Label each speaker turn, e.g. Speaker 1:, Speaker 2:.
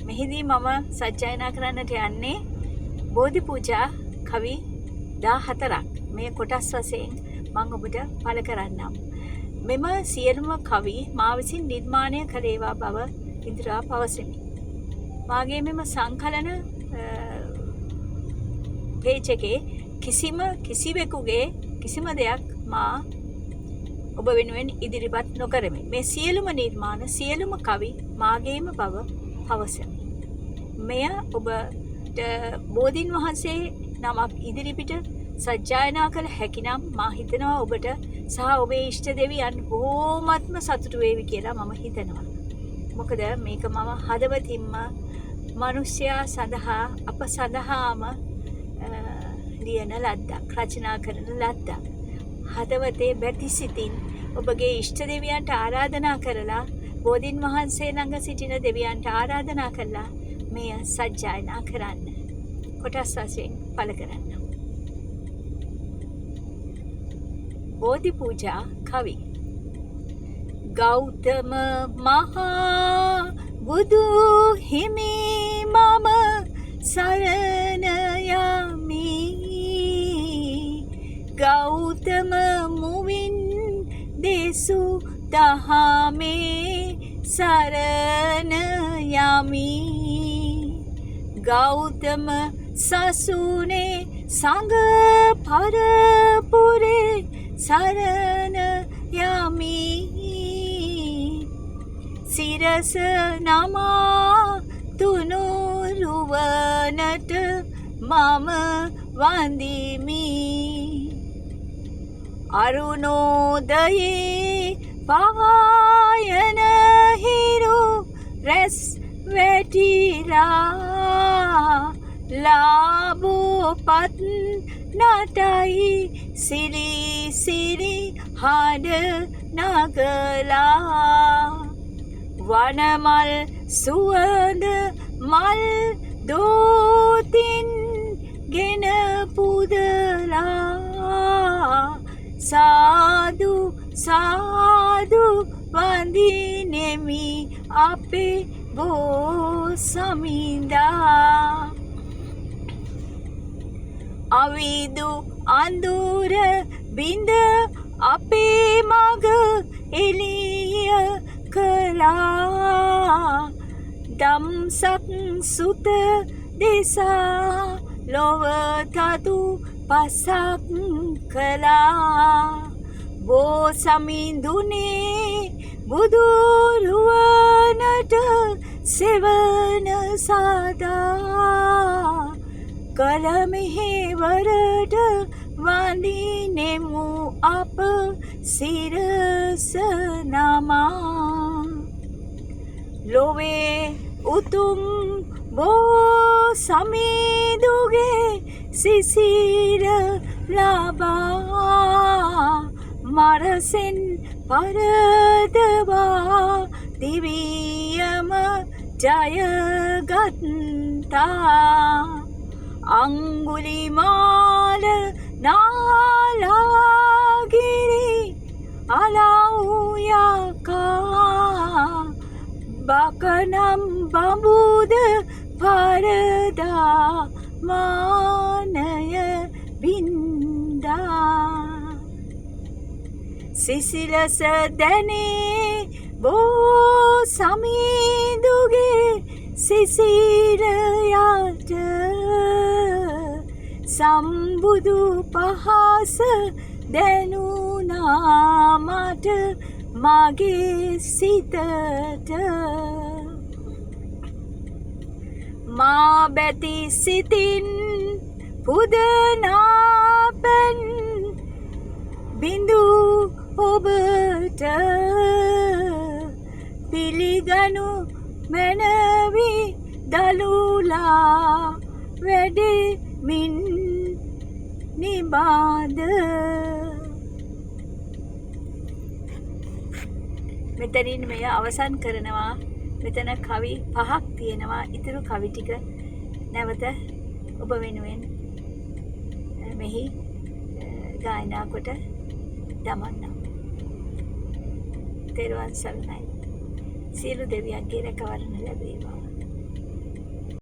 Speaker 1: මෙහිදී මම සජ්ජායනා කරන්නට යන්නේ බෝධි පූජා කවි 14ක් මේ කොටස් වශයෙන් මම ඔබට පළ කරන්නම්. මෙම සියලුම කවි මා විසින් නිර්මාණය කළේවා බව ඉදිරියා පවසමි. මාගේ මෙම සංකලන පේජ් එකේ කිසිවෙකුගේ කිසිම දෙයක් මා ඔබ වෙනුවෙන් ඉදිරිපත් නොකරමි. මේ සියලුම නිර්මාණ සියලුම කවි මාගේම බව පවසමි. මෙය ඔබට බෝධීන් වහන්සේ නමක් ඉදිරිපිට සජ්ජායනා කළ හැකිනම් මා හිතනවා ඔබට සහ ඔබේ ඉෂ්ට දෙවියන් බොහොමත්ම සතුටු වේවි කියලා මම හිතනවා. මොකද මේක මම හදවතින්ම මිනිසයා සඳහා අප සඳහාම ලියන ලද්දක්, රචනා කරන ලද්දක්. හදවතේ බැතිසිතින් ඔබගේ ඉෂ්ට දෙවියන්ට ආරාධනා කරලා බෝධීන් වහන්සේ ළඟ සිටින දෙවියන්ට ආරාධනා කරලා මෙය සජ්ජායනා කරන්න. කොටස් වශයෙන් පළ කරන්න. බෝධි පූජා කවි. ගෞතම මහා බුදු හිමි මම සරණ යමි. ගෞතම මුවින් දෙසු දහමේ සරණ යමි. ගෞතම සසුනේ සංඝ පරපුරේ සරණ යමි. සිරස නමා තුනුරුවනට මම වඳිමි. අරුණෝදයේ පායන හිරු රැස් වැටිලා ලාභෝපත් නටයි සිරි සිරි හඬ නගලා වනමල් සුවඳ මල් දෝතින් ගෙන පුදලා සාදු සාදු වඳිනෙමි අපේ බෝසමිඳා. අවිදු අඳුර බිඳ අපේ මග එළිය කළා. දම්සක් සුත දෙසා ලොව තතු පසක් කළා. බෝසමිඳුනේ බුදුරුවනට සෙවන සදා කල මෙහෙවරට වඳිනෙමු අප සිරස නමා. ලොවේ උතුම් බෝසමිඳුගේ සිසිර ලබා මරසෙන් පරදවා දිවියම ජයගත්තා. අංගුලිමාල නාලාගිරි අලව්යකා බකනම් බඹුද පරදා මානය බින්දා. සිසිලස දැනේ බෝසමිඳුගේ සිසිර යට සම්බුදු පහස දැනුණා මට මගේ සිතට. මා බැති සිතින් පුදනා පැන් බිඳු ඔබට පිළිගනු මැනවි දලුලා වැඩෙමින් නිබාද. මෙතනින් මෙය අවසන් කරනවා. මෙතන කවි 5ක් තියෙනවා. ඊටු කවි ටික නැවත ඔබ වෙනුවෙන් මෙහි ගායනා කොට දමන්නම්. තෙරුවන් සරණයි. සියලු දෙවියන්ගේ රැකවරණ ලැබේවා.